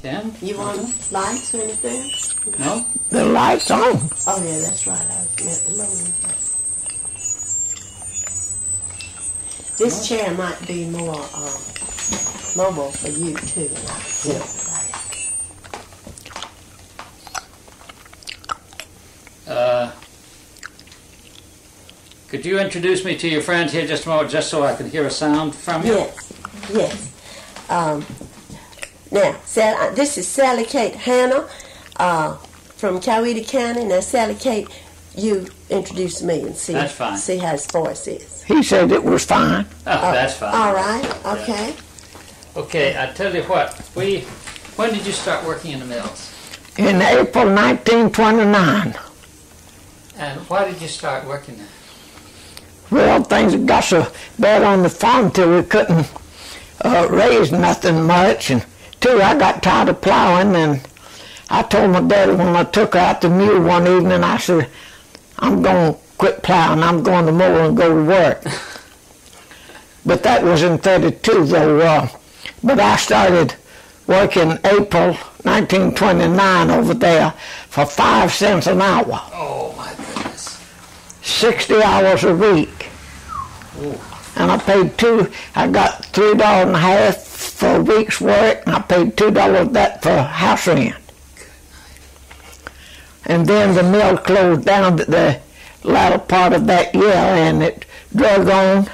Tim? You want lights or anything? No? The light's on. Oh, yeah, that's right. I was at the loading. This chair might be more mobile for you, too. And I can sit everybody. Could you introduce me to your friends here just a moment, just so I can hear a sound from you? Yes. Now, this is Sallie Kate Hannah from Coweta County. Now, Sallie Kate, you introduce me and see how his voice is. He said it was fine. Oh, that's fine. All right, okay. Yeah. Okay, I tell you what, when did you start working in the mills? In April 1929. And why did you start working there? Well, things got so bad on the farm till we couldn't raise nothing much. And two, I got tired of plowing, and I told my daddy when I took her out the mule one evening, I said, I'm going to quit plowing, I'm going to mow and go to work. But that was in 32 though. But I started working April 1929 over there for 5 cents an hour. Oh my goodness. 60 hours a week. Ooh. And I got $3.50 for a week's work, and I paid $2 of that for house rent. And then the mill closed down the latter part of that year, and it drug on.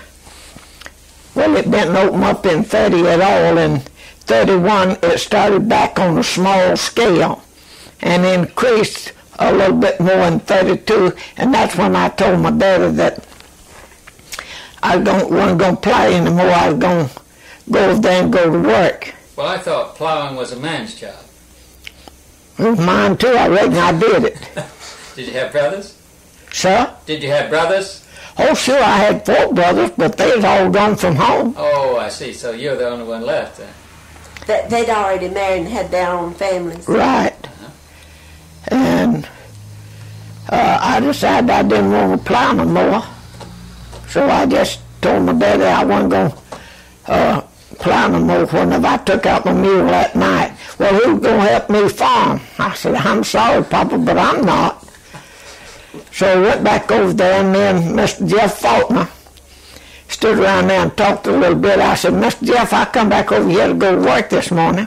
Well, it didn't open up in 30 at all. In 31, it started back on a small scale and increased a little bit more in 32, and that's when I told my daddy that I wasn't going to play anymore. I was going to go over there and go to work. Well, I thought plowing was a man's job. It was mine too. I reckon I did it. Did you have brothers? Sir? Did you have brothers? Oh, sure, I had 4 brothers, but they was all gone from home. Oh, I see. So you're the only one left then. They'd already married and had their own families. Right. Uh-huh. And I decided I didn't want to plow no more. So I just told my daddy I wasn't going to plow no more whenever I took out my mule that night. Well, who's going to help me farm? I said, I'm sorry, Papa, but I'm not. So I went back over there, and then Mr. Jeff Faulkner stood around there and talked a little bit. I said, Mr. Jeff, I come back over here to go to work this morning.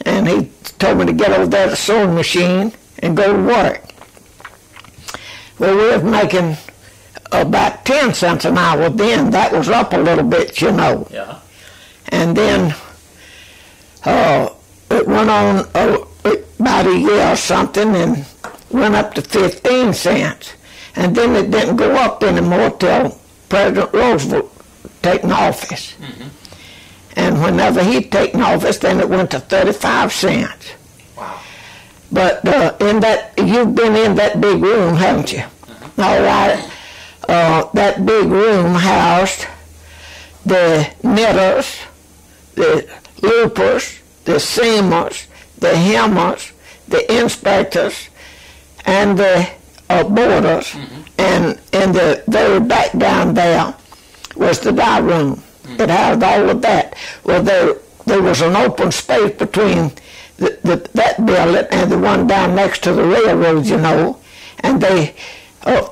And he told me to get over there to the sewing machine and go to work. Well, we was making about 10 cents an hour then. That was up a little bit, you know. Yeah. And then it went on about a year or something and went up to 15 cents. And then it didn't go up anymore till President Roosevelt taken office. Mm-hmm. And whenever he'd taken office, then it went to 35 cents. Wow. But you've been in that big room, haven't you? Uh-huh. All right. That big room housed the knitters, the loopers, the seamers, the hemmers, the inspectors, and the boarders. Mm-hmm. And in the very back down there was the dye room. Mm-hmm. It had all of that. Well, there was an open space between that building and the one down next to the railroad, you know, and they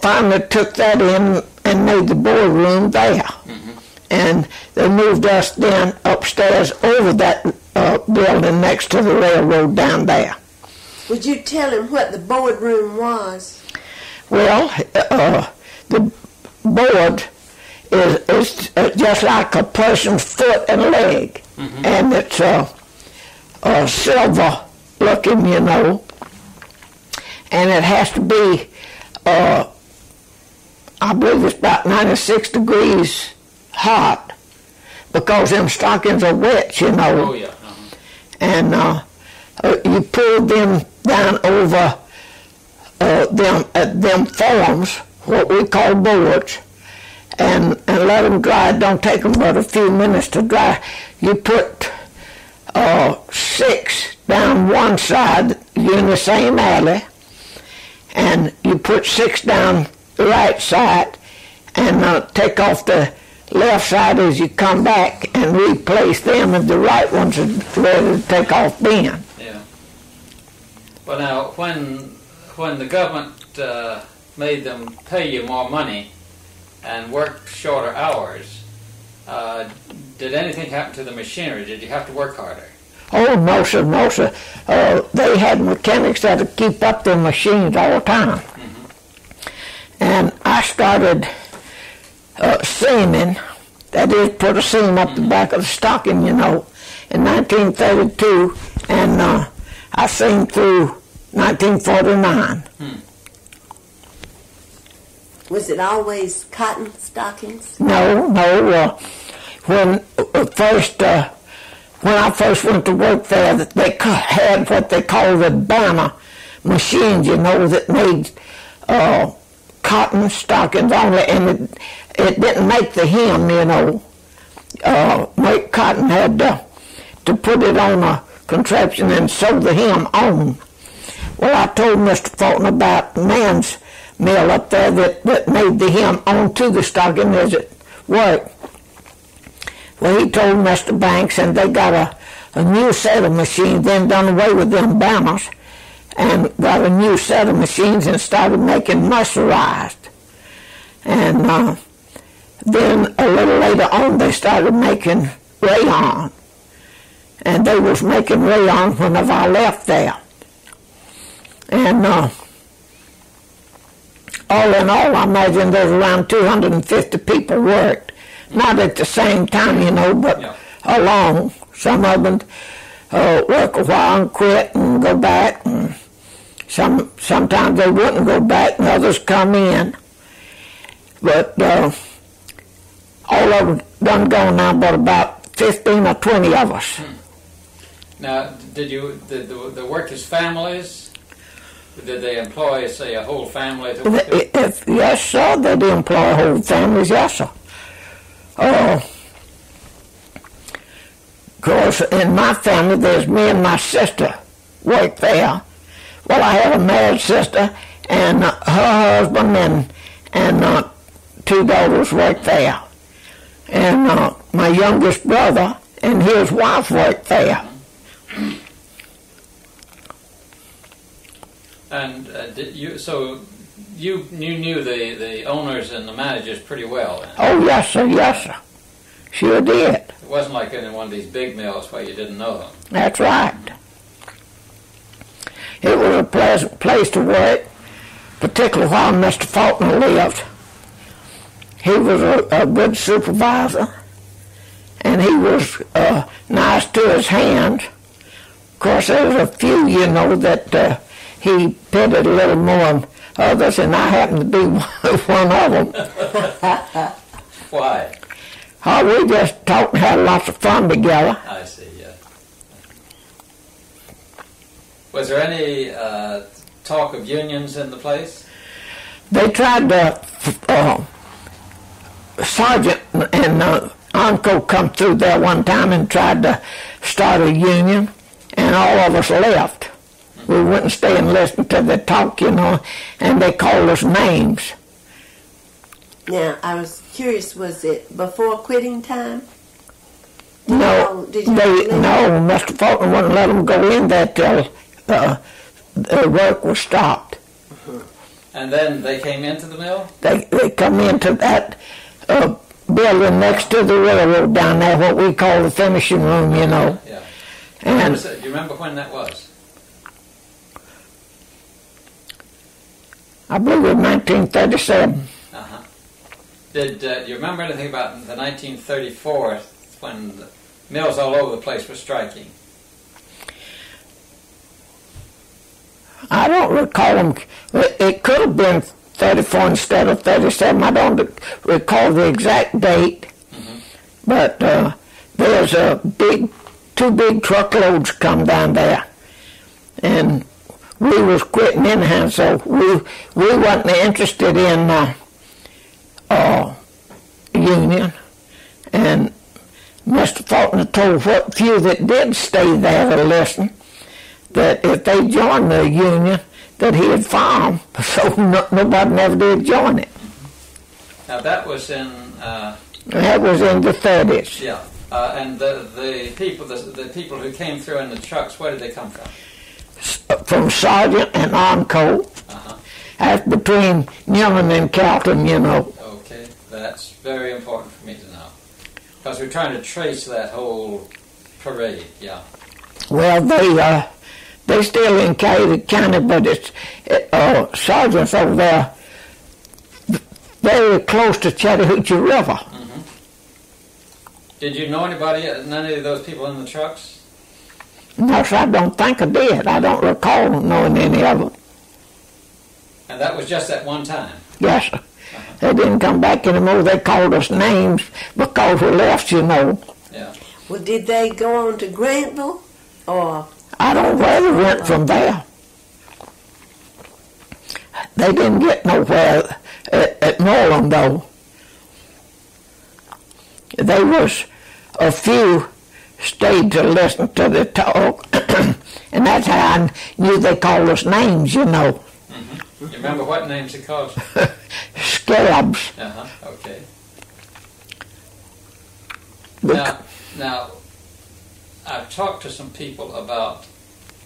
finally took that in and made the boardroom there. Mm-hmm. And they moved us then upstairs over that building next to the railroad down there. Would you tell him what the boardroom was? Well, the board is just like a person's foot and leg. Mm-hmm. And it's silver looking, you know. And it has to be, I believe it's about 96 degrees hot because them stockings are wet, you know. Oh, yeah. Uh-huh. And you pull them down over them forms, what we call boards, and let them dry. It don't take them but a few minutes to dry. You put 6 down one side, you're in the same alley, and you put 6 down the right side, and take off the left side as you come back and replace them, and the right ones are ready to take off then. Yeah. Well, now, when the government made them pay you more money and work shorter hours, did anything happen to the machinery? Did you have to work harder? Oh, no, sir, no, sir. They had mechanics that would keep up their machines all the time. Mm-hmm. And I started seaming, that is, put a seam up the back of the stocking, in 1932, and I seamed through 1949. Was it always cotton stockings? No. When I first went to work there, they had what they call the banner machines, that made cotton stockings only, and it didn't make the hem, make cotton, had to put it on a contraption and sew the hem on. Well, I told Mr. Fulton about man's mill up there that made the hem onto the stocking as it worked. Well, he told Mr. Banks, and they got a new set of machines, then done away with them banners, and got a new set of machines and started making mercerized. And then a little later on, they started making rayon. And they was making rayon whenever I left there. And all in all, I imagine there's around 250 people worked. Not at the same time, but along. Some of them work a while and quit and go back. And sometimes they wouldn't go back and others come in. But all of them done gone now, but about 15 or 20 of us. Now, did the workers' families, did they employ, say, a whole family to work? Yes, sir, they do employ whole families, yes, sir. Of course, in my family, there's me and my sister work there. Well, I have a married sister, and her husband and 2 daughters work there. And my youngest brother and his wife work there. And you knew the owners and the managers pretty well then? Oh, yes, sir. Sure did. It wasn't like in one of these big mills where you didn't know them. That's right. It was a pleasant place to work, particularly while Mr. Faulkner lived. He was a good supervisor, and he was nice to his hands. Of course, there was a few, that he pitted a little more than others, and I happened to be one of them. Why? Oh, we just talked and had lots of fun together. I see, yeah. Was there any talk of unions in the place? They tried to, Sergeant and Uncle come through there one time and tried to start a union, and all of us left. We wouldn't stay and listen to the talk, and they called us names. Now, I was curious, was it before quitting time? No, Mr. Faulkner wouldn't let them go in there till the work was stopped. Mm-hmm. And then they came into the mill? They come into that building next to the railroad down there, what we call the finishing room, Yeah. And do you remember when that was? I believe it was 1937. Uh-huh. Did you remember anything about the 1934 when the mills all over the place were striking? I don't recall them. It could have been 34 instead of 37. I don't recall the exact date. Mm-hmm. But there's two big truckloads come down there. And we was quitting anyhow, so we wasn't interested in union. And Mr. Faulkner told what few that did stay there to listen that if they joined the union, that he'd fire them. So nobody never did join it. Now that was in That was in the 30s. Yeah. And the people who came through in the trucks, where did they come from? From Sergeant and Encore. Uh-huh. That's between Newman and Calton, you know. Okay, that's very important for me to know. Because we're trying to trace that whole parade, yeah. Well, they still in Cayuga County, but it's sergeants over there very close to Chattahoochee River. Mm-hmm. Did you know anybody, none of those people in the trucks? No, sir, I don't think I did. I don't recall knowing any of them. And that was just at one time? Yes, sir. Uh-huh. They didn't come back anymore. They called us names because we left, you know. Yeah. Well, did they go on to Grantville, or? I don't know where they went from there. They didn't get nowhere at Moreland, though. There was a few stayed to listen to the talk, and that's how I knew they called us names, you know. Mm-hmm. You remember what names they called you? Scabs. Uh-huh, okay. Now, I've talked to some people about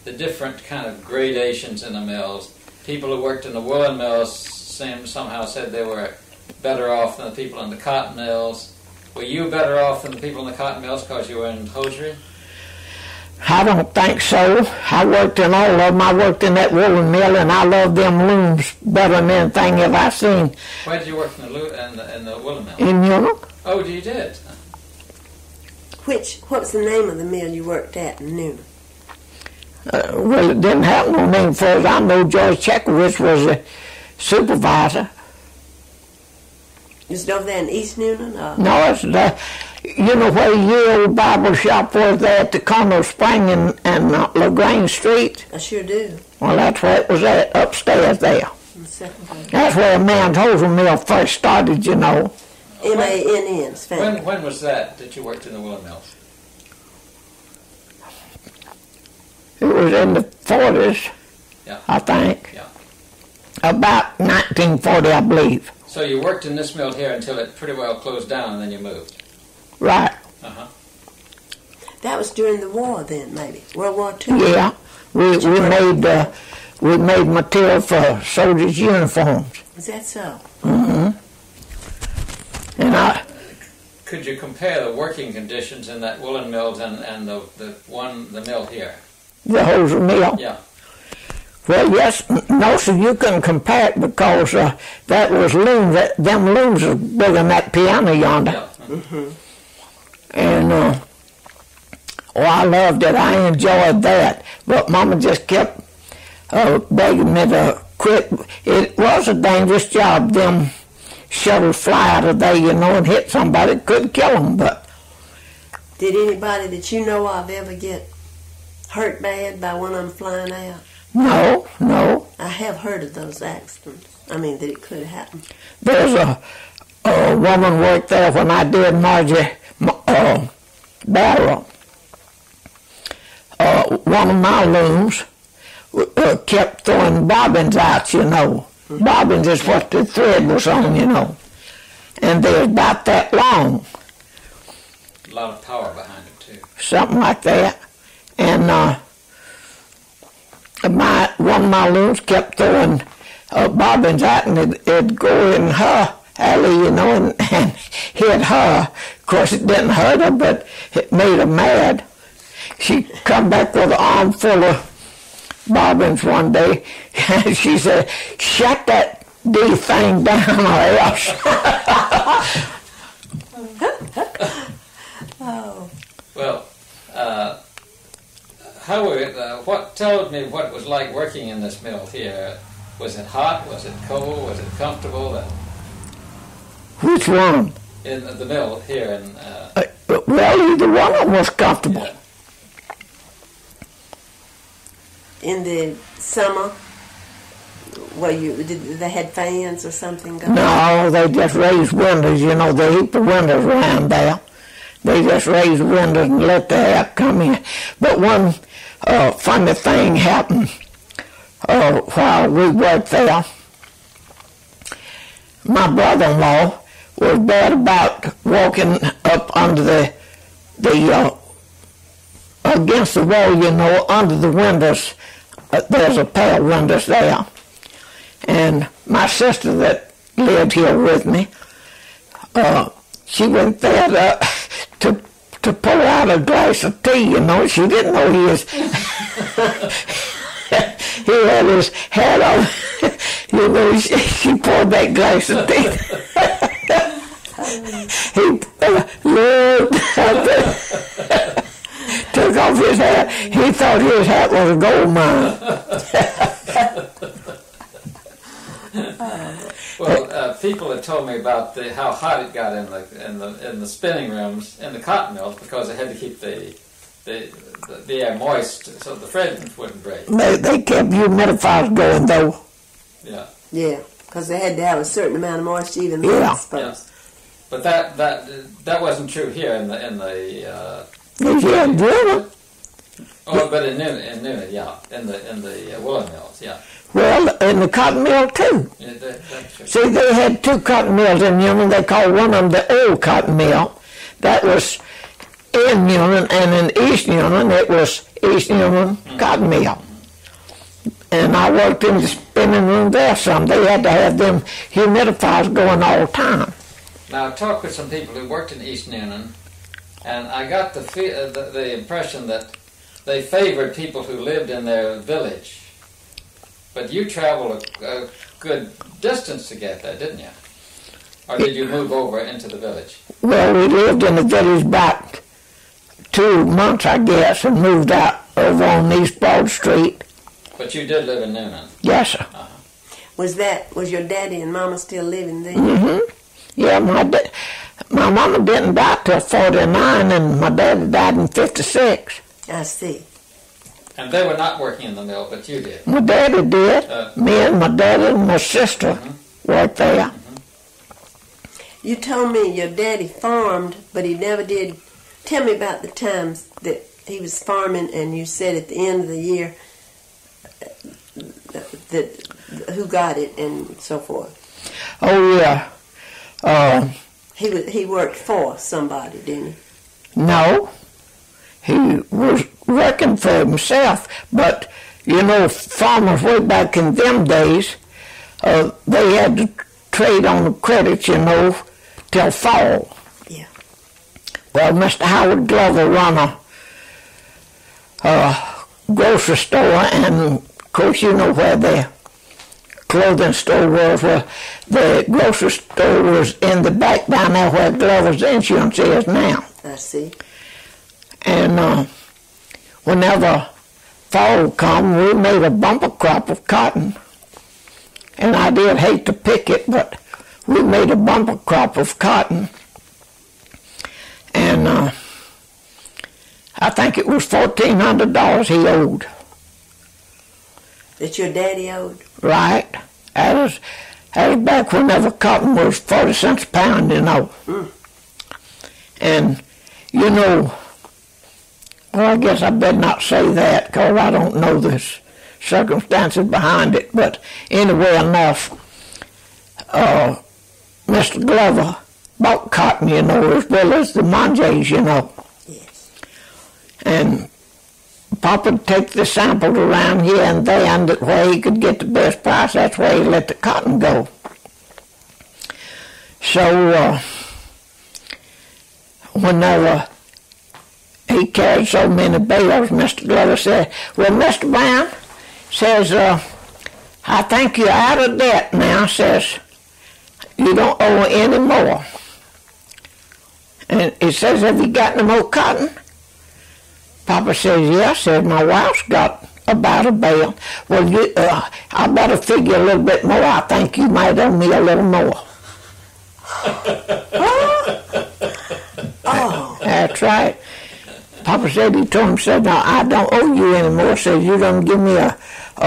the different kind of gradations in the mills. People who worked in the woolen mills somehow said they were better off than the people in the cotton mills. Were you better off than the people in the cotton mills because you were in hosiery? I don't think so. I worked in all of them. I worked in that woolen mill, and I loved them looms better than anything have I seen. Where did you work in the woolen mill? In Newman. Oh, you did? What was the name of the mill you worked at in Newman? Well, it didn't have no name for it. I know George Chekowitz was the supervisor. Is it over there in East Newman? No, it's you know where your old Bible shop was there at the corner of Spring and LaGrange Street? I sure do. Well, that's where it was at, upstairs there. That's where a man's hosiery mill first started, you know. M-A-N-N. When was that you worked in the woolen mills? It was in the 40s, yeah. I think. Yeah. About 1940, I believe. So you worked in this mill here until it pretty well closed down, and then you moved? Right. Uh-huh. That was during the war then, maybe? World War II? Yeah. We made material for soldiers' uniforms. Is that so? Mm-hmm. And could you compare the working conditions in that woolen mills and the mill here? The hosiery mill? Yeah. Well, yes, no, so you couldn't compare it because that was looms. Them looms are bigger than that piano yonder. Yeah. Mm-hmm. And, I loved it. I enjoyed that. But Mama just kept begging me to quit. It was a dangerous job. Them shuttles fly out of there, you know, and hit somebody. It could kill them, but... Did anybody that you know of ever get hurt bad by one of them flying out? No. I have heard of those accidents. I mean, that it could happen. There's a woman worked there when I did Margie Barrow. One of my looms kept throwing bobbins out, you know. Mm-hmm. Bobbins is what the thread was on, you know. And they're about that long. A lot of power behind it, too. Something like that. And one of my looms kept throwing bobbins out, and it'd go in her alley, you know, and hit her. Of course, it didn't hurt her, but it made her mad. She come back with an arm full of bobbins one day, and she said, "Shut that D thing down or else." Oh. Well, tell me what it was like working in this mill here. Was it hot? Was it cold? Was it comfortable? Which one? In the mill here in... well, either one of them was comfortable. Yeah. In the summer, did they had fans or something going? No, they just raised windows, you know, they heat the windows around there. They just raised windows and let the air come in. But one funny thing happened while we worked there. My brother-in-law was bad about walking up under the against the wall, you know, under the windows. There's a pair of windows there. And my sister that lived here with me, she went there to pour out a glass of tea, you know. She didn't know he was... he had his hat on. You know, she poured that glass of tea. He looked took off his hat. He thought his hat was a gold mine. Well, people had told me about how hot it got in the spinning rooms in the cotton mills because they had to keep the air moist so the fragrance wouldn't break. They kept humidifiers going though. Yeah. Yeah, because they had to have a certain amount of moisture even then, I suppose. Yeah. But that wasn't true here in the Oh, but in Noonan, yeah, in the woolen mills, yeah. Well, in the cotton mill too. Yeah, that's true. See, they had two cotton mills in Noonan. They called one of them the old cotton mill. That was in Noonan, and in East Noonan, it was East Noonan cotton mill. And I worked in the spinning room there some. They had to have them humidifiers going all the time. Now, I talked with some people who worked in East Noonan, and I got the impression that they favored people who lived in their village. But you traveled a good distance to get there, didn't you? Or did you move over into the village? Well, we lived in the village about 2 months, I guess, and moved out over on East Broad Street. But you did live in Noonan? Yes, sir. Uh-huh. Was your daddy and mama still living there? Mm-hmm. Yeah, my mama didn't die till 49, and my daddy died in 56. I see. And they were not working in the mill, but you did? My daddy did. Me and my daddy and my sister worked there. Mm-hmm. You told me your daddy farmed, but he never did. Tell me about the times that he was farming, and you said at the end of the year that who got it and so forth. Oh, yeah. He worked for somebody, didn't he? No. He was working for himself, but, you know, farmers way back in them days, they had to trade on the credits, you know, till fall. Yeah. Well, Mr. Howard Glover run a grocery store, and, of course, you know where the clothing store was. Well, the grocery store was in the back down there where Glover's Insurance is now. I see. And whenever fall come, we made a bumper crop of cotton. And I did hate to pick it, but we made a bumper crop of cotton. And I think it was $1,400 he owed. That your daddy owed? Right. That was back whenever cotton was 40 cents a pound, you know. Mm. And, you know, well, I guess I better not say that because I don't know the circumstances behind it. But anyway enough, Mr. Glover bought cotton, you know, as well as the manjays, you know. Yes. And Papa would take the samples around here and there, and where he could get the best price, that's where he let the cotton go. So, whenever he carried so many bales, Mr. Glover said, well, Mr. Brown, says, I think you're out of debt now, says, you don't owe any more. And he says, have you got any more cotton? Papa says, yes, says, my wife's got about a bale. Well, I better figure a little bit more. I think you might owe me a little more. Oh, that's right. Papa said, he told him, said, no, I don't owe you anymore. Says, you're going to give me a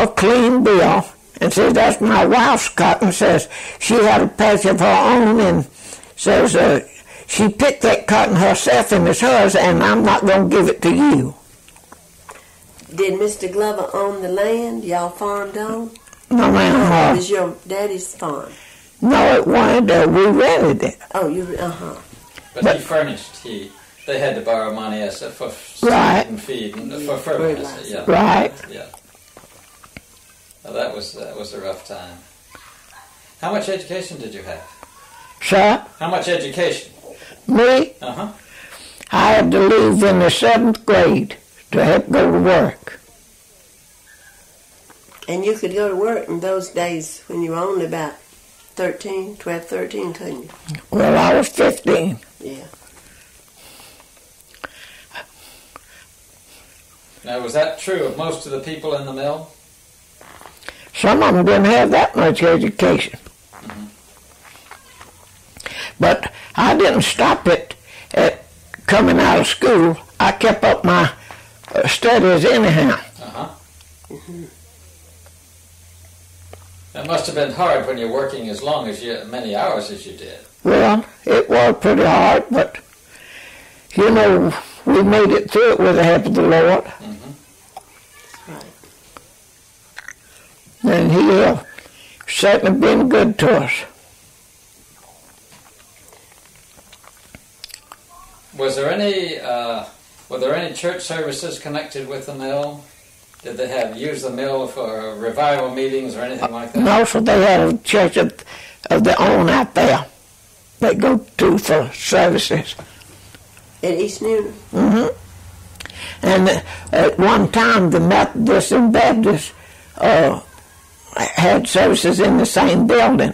clean bill. And says, that's my wife's cotton. Says, she had a patch of her own, and says, she picked that cotton herself and it's hers, and I'm not going to give it to you. Did Mr. Glover own the land y'all farmed on? No, ma'am. Or was your daddy's farm? No, it wasn't. We rented it. Oh, uh-huh. But he furnished. They had to borrow money for right. and feed and for furniture. Yeah. Right. Yeah. Well, that was a rough time. How much education did you have? Sir? How much education? Me? Uh-huh. I had to leave in the 7th grade to help go to work. And you could go to work in those days when you were only about 12, 13, couldn't you? Well, I was 15. Yeah. Now, was that true of most of the people in the mill? Some of them didn't have that much education. Mm-hmm. But I didn't stop it at coming out of school. I kept up my studies anyhow. Uh-huh. Mm-hmm. That must have been hard when you're working as many hours as you did. Well, it was pretty hard, but, you know, we made it through it with the help of the Lord. Mm-hmm. Right. And He has certainly been good to us. Were there any church services connected with the mill? Did they use the mill for revival meetings or anything like that? No, so they had a church of their own out there they go to for services. At East Newton? Mm-hmm. And at one time, the Methodists and Baptists had services in the same building.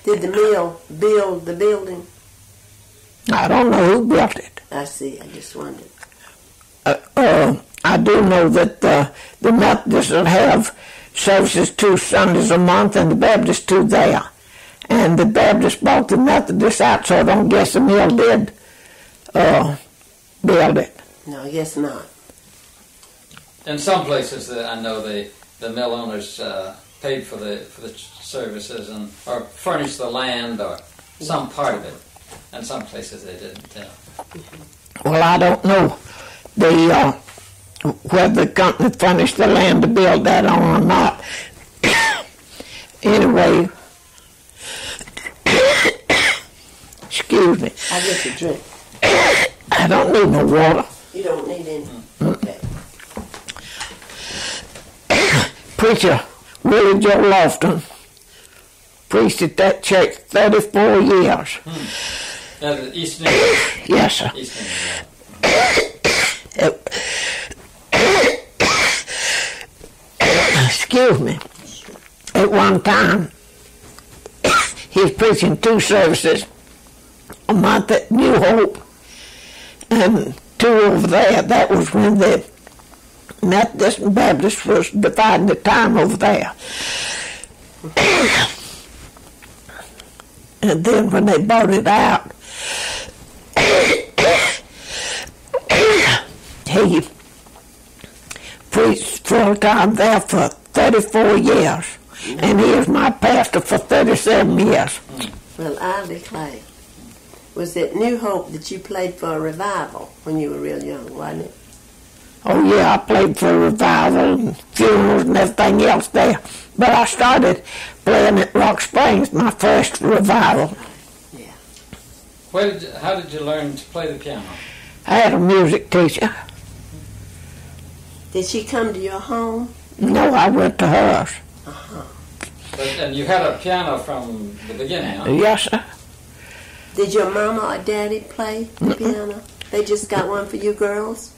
Did the mill build the building? I don't know who built it. I see. I just wondered. I do know that the Methodists will have services 2 Sundays a month and the Baptists 2 there. And the Baptists bought the Methodists out, so I don't guess the mill did build it. No, I guess not. In some places, I know the mill owners paid for the services or furnished the land or some part of it. And some places they didn't. Well, I don't know whether the company furnished the land to build that on or not. Anyway, excuse me. I get a drink. I don't need no water. You don't need any? Okay. Preacher Willie Joe Lofton preached at that church 34 years. East Newton? Yes, sir. East Newton, excuse me. At one time, he was preaching 2 services a month at New Hope and 2 over there. That was when the Methodist and Baptist was dividing the time over there. And then when they bought it out, he preached full time there for 34 years. And he was my pastor for 37 years. Well, I declare. Was it New Hope that you played for a revival when you were real young, wasn't it? Oh, yeah, I played for revival and funerals and everything else there. But I started playing at Rock Springs, my first revival. Yeah. How did you learn to play the piano? I had a music teacher. Did she come to your home? No, I went to hers. Uh-huh. And you had a piano from the beginning, huh? Yes, sir. Did your mama or daddy play the piano? They just got one for you girls?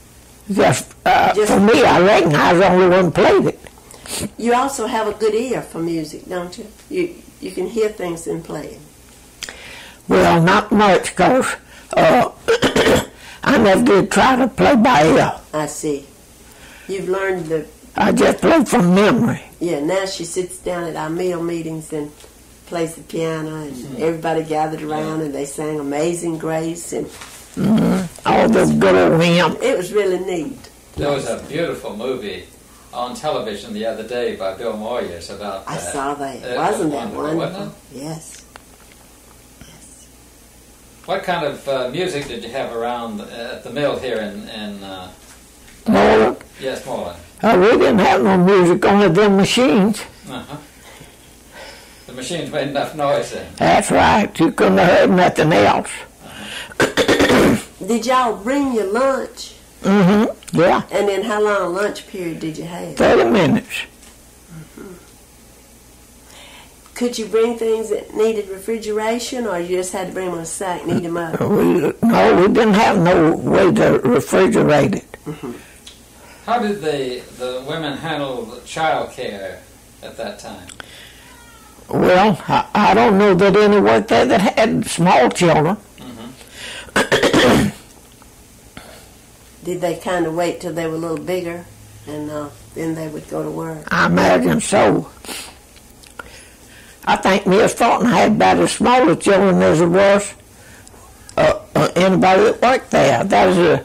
Just for me, I reckon I was the only one who played it. You also have a good ear for music, don't you? You can hear things in playing. Well, not much, because I never did try to play by ear. I see. You've learned I just played from memory. Yeah, now she sits down at our meal meetings and plays the piano, and everybody gathered around and they sang Amazing Grace and all the good old hymns. It was really neat. There was a beautiful movie on television the other day by Bill Moyers about I saw that. Wasn't that wonderful? Wasn't it? Yes. What kind of music did you have around at the mill here in Moreland? Yes, Moreland. We didn't have no music, only them machines. Uh-huh. The machines made enough noise then. That's right. You couldn't have heard nothing else. Did y'all bring your lunch? Mm-hmm. Yeah. And then how long lunch period did you have? 30 minutes. Could you bring things that needed refrigeration, or you just had to bring them on a sack and eat them up? No, we didn't have no way to refrigerate it. Mm-hmm. How did the women handle the child care at that time? Well, I don't know that any worked there that had small children. Mm-hmm. Did they kind of wait till they were a little bigger, and then they would go to work? I imagine so. I think Miss Thornton had about as small children as there was anybody that worked there. That was a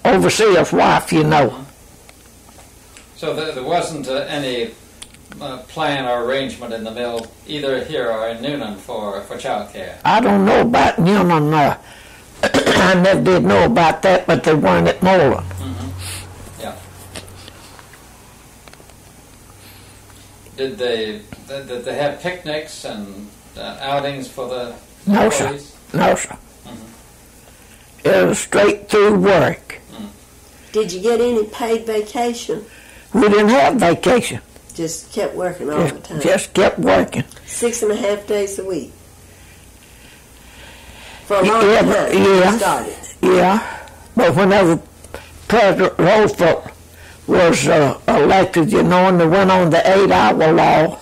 overseer's wife, you know. So there wasn't any plan or arrangement in the mill, either here or in Noonan, for child care? I don't know about Noonan. I never did know about that, but they weren't at Moreland. Mm-hmm. Yeah. Did they have picnics and outings for the employees? No, sir. Mm-hmm. It was straight through work. Mm. Did you get any paid vacation? We didn't have vacation. Just kept working all the time? Just kept working. 6.5 days a week? For a long time? Yeah. Started. Yeah. But whenever President Roosevelt was elected, you know, and they went on the 8-hour law,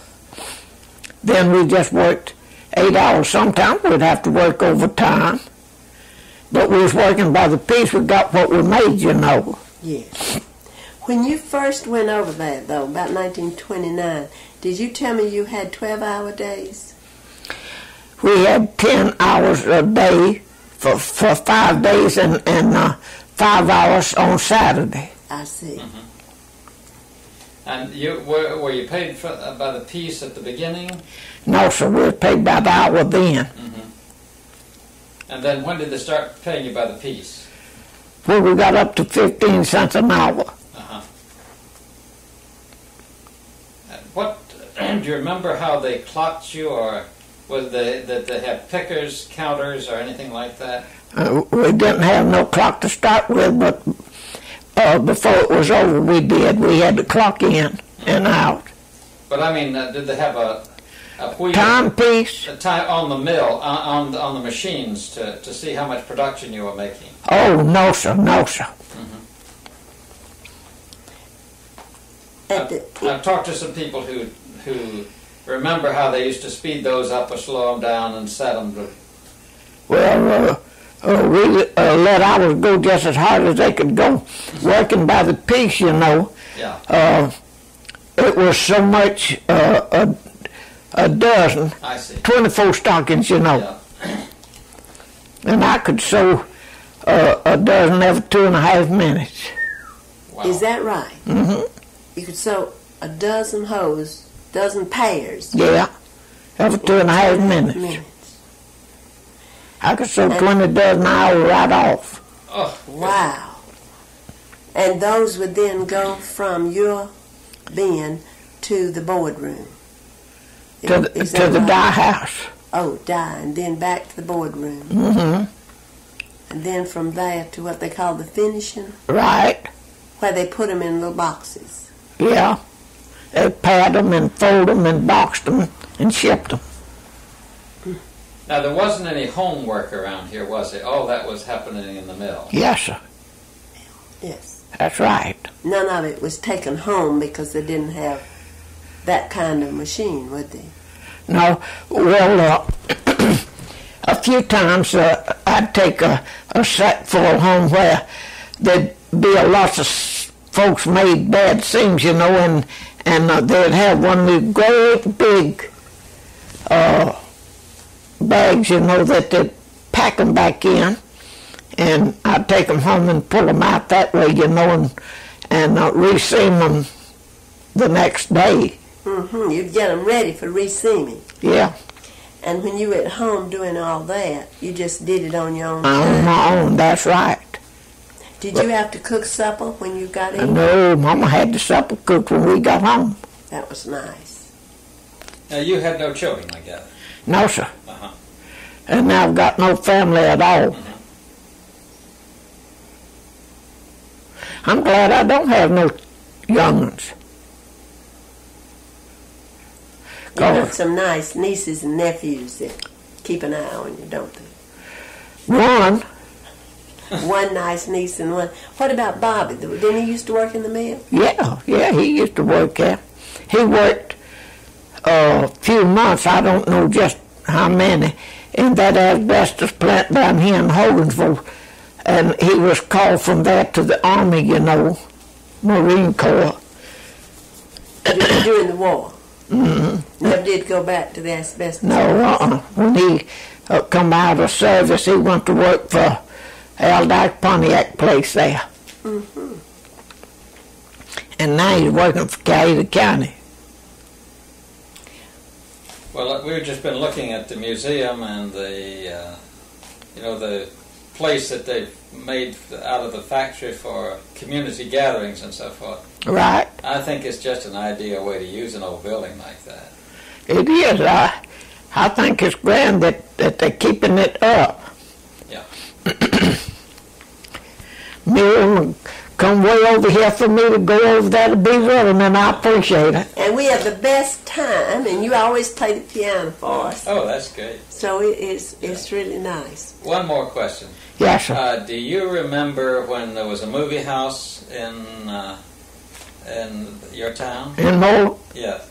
then we just worked 8 hours. Sometimes we'd have to work overtime. But we was working by the piece. We got what we made, you know. Yes. When you first went over there, though, about 1929, did you tell me you had 12-hour days? We had 10 hours a day for 5 days and 5 hours on Saturday. I see. Mm-hmm. And were you paid by the piece at the beginning? No, sir. We were paid by the hour then. Mm-hmm. And then when did they start paying you by the piece? Well, we got up to 15 cents an hour. Uh-huh. Do you remember how they clocked you, or was that they had pickers, counters, or anything like that? We didn't have no clock to start with, but before it was over, we did. We had to clock in and out. But I mean, did they have a wheel, timepiece? A time on the mill, on the machines to see how much production you were making? Oh, no, sir. No, sir. Mm-hmm. I've talked to some people who remember how they used to speed those up or slow them down and set them to... Well, we let ours go just as hard as they could go, working by the piece, you know. Yeah. It was so much a dozen. I see. 24 stockings, you know. Yeah. And I could sew a dozen every 2.5 minutes. Wow. Is that right? Mm-hmm. You could sew a dozen hose, dozen pairs. Yeah, every 2.5 minutes. I could sew 20 dozen an hour right off. Oh, wow. And those would then go from your bin to the boardroom. To the dye house. Oh, dye, and then back to the boardroom. Mm-hmm. And then from there to what they call the finishing. Right. Where they put them in little boxes. Yeah. They pad them and fold them and boxed them and shipped them. Now, there wasn't any homework around here, was it? All that was happening in the mill. Yes, sir. Yes. That's right. None of it was taken home because they didn't have that kind of machine, would they? No. Well, a few times I'd take a sack full home where there'd be a lot of folks made bad seams, you know, and they'd have one of the great big bags, you know, that they'd pack them back in, and I'd take them home and pull them out that way, you know, and reseam them the next day. Mm-hmm. You'd get them ready for reseaming. Yeah. And when you were at home doing all that, you just did it on your own On my own, that's right. Did you have to cook supper when you got in? No, Mama had the supper cooked when we got home. That was nice. Now, you had no children, I gather. No, sir. Uh-huh. And I've got no family at all. Mm-hmm. I'm glad I don't have no young ones. You got some nice nieces and nephews that keep an eye on you, don't they? One. One nice niece and one. What about Bobby? Didn't he used to work in the mill? Yeah, he used to work there. He worked a few months, I don't know just how many, in that asbestos plant down here in Hogansville. And he was called from there to the Army, you know, Marine Corps. During the war? Mm-hmm. Never did go back to the asbestos? No, when he come out of service, he went to work for Aldyke Pontiac place there. Mm-hmm. And now he's working for Coweta County. Well, we've just been looking at the museum and the, the place that they've made out of the factory for community gatherings and so forth. Right. I think it's just an ideal way to use an old building like that. It is. I think it's grand that they're keeping it up. Yeah. Miriam come way over here for me to go over there to be with them, and I appreciate it. And we have the best time, and you always play the piano for us. Oh, that's great. So it's really nice. One more question. Yes, sir. Do you remember when there was a movie house in your town? In Mold? Yes.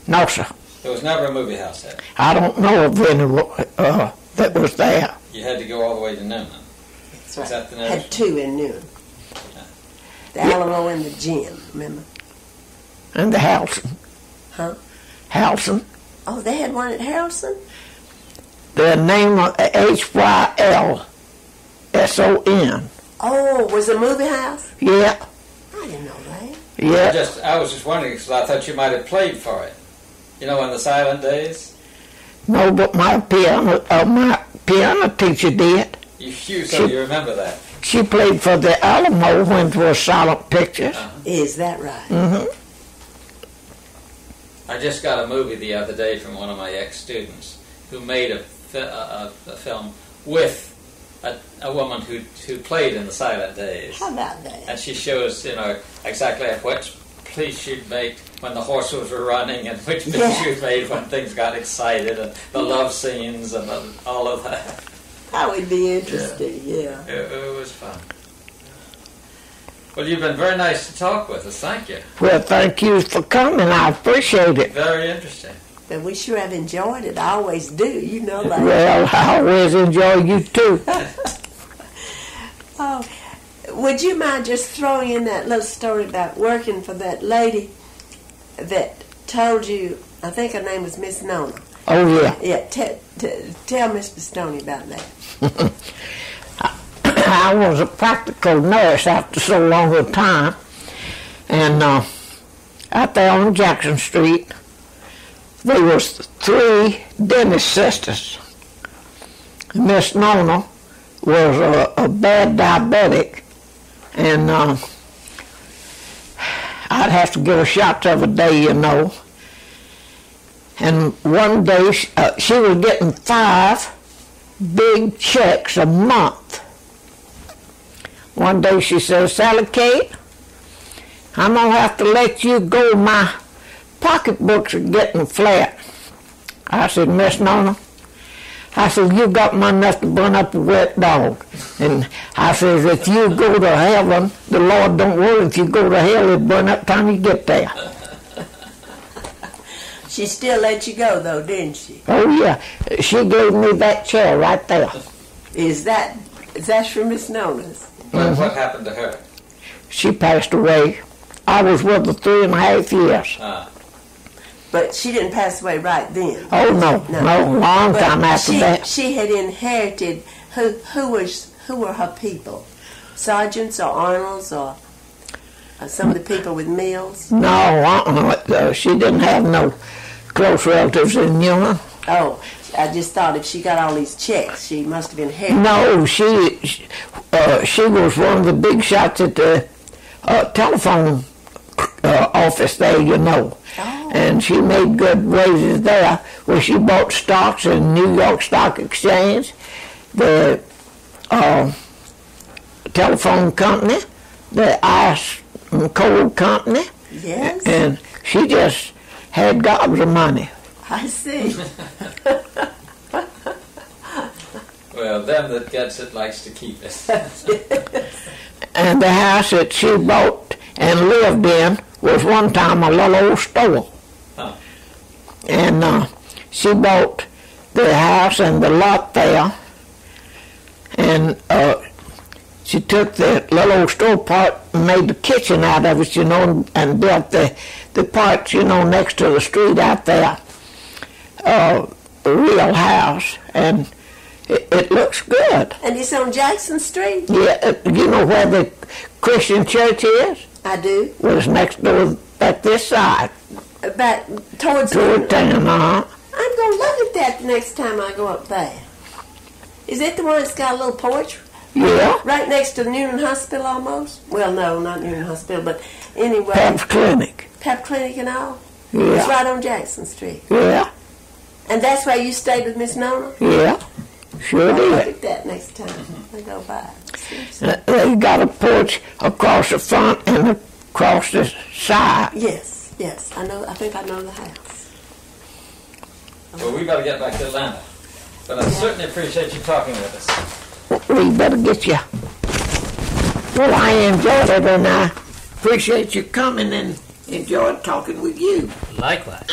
No, sir. There was never a movie house there. I don't know of any that was there. You had to go all the way to Noonan. That's right. Is that the Had nearest? two in Noonan. Yeah. The Alamo and the Gym, remember? And the Halson. Huh? Halson. Oh, they had one at Harrelson? The name of Hylson. Oh, was it a movie house? Yeah. I didn't know that. Yeah. I was just wondering because I thought you might have played for it. You know, in the silent days. No, but my piano teacher did. You remember that? She played for the Alamo when it was silent pictures. Uh-huh. Is that right? Mm-hmm. I just got a movie the other day from one of my ex-students who made a film with a woman who played in the silent days. How about that? And she shows, exactly which piece she'd made when the horses were running and which piece she'd made when things got excited and the love scenes and all of that. That would be interesting, yeah. It was fun. Well, you've been very nice to talk with us. Thank you. Well, thank you for coming. I appreciate it. Very interesting. But we sure have enjoyed it. I always do, you know that. Well, I always enjoy you too. Oh, would you mind just throwing in that little story about working for that lady that told you, I think her name was Miss Nona. Oh, yeah. Yeah, tell Mr. Stoney about that. I was a practical nurse after so long a time, and out there on Jackson Street, there was 3 dentist sisters. Miss Nona was a bad diabetic, and I'd have to give her shots every day, you know. And one day she was getting 5 big checks a month. One day she says, "Sallie Kate, I'm going to have to let you go. My pocketbooks are getting flat." I said, "Miss Nona," I said, "you got money enough to burn up a wet dog." And I said, "If you go to heaven, the Lord don't worry. If you go to hell, it'll burn up time you get there." She still let you go, though, didn't she? Oh, yeah. She gave me that chair right there. Is that from Miss Nona's? What happened to her? She passed away. I was with her 3.5 years. But she didn't pass away right then. Oh, no, long time after that. She had inherited, who were her people? Sergeants or Arnolds or some of the people with mills? No, she didn't have no close relatives in Newman. Oh, I just thought if she got all these checks, she must have inherited. No, she was one of the big shots at the telephone office there, you know. Oh. and she made good wages there. Well, she bought stocks in New York Stock Exchange, the telephone company, the ice and coal company. Yes. And she just had gobs of money. I see. Well, them that gets it likes to keep it. And the house that she bought and lived in was one time a little old store. Huh. And she bought the house and the lot there, and she took the little old store part and made the kitchen out of it, and built the parts, next to the street out there, a real house, and it looks good. And it's on Jackson Street? Yeah, you know where the Christian church is? I do. Well, it's next door, back this side. Back toward town, I'm going to look at that the next time I go up there. Is it the one that's got a little porch? Yeah. Right next to the Noonan Hospital almost? Well, no, not Noonan Hospital, but anyway. Pep's Clinic. Pep Clinic and all? Yeah. It's right on Jackson Street. Yeah. And that's where you stayed with Miss Nona? Yeah. Sure I'll did. look at that next time I go by. They got a porch across the front and across the side. Yes, yes. I think I know the house. Well, we got to get back to Atlanta. But I certainly appreciate you talking with us. We better get you. Well, I enjoyed it, and I appreciate you coming and enjoyed talking with you. Likewise.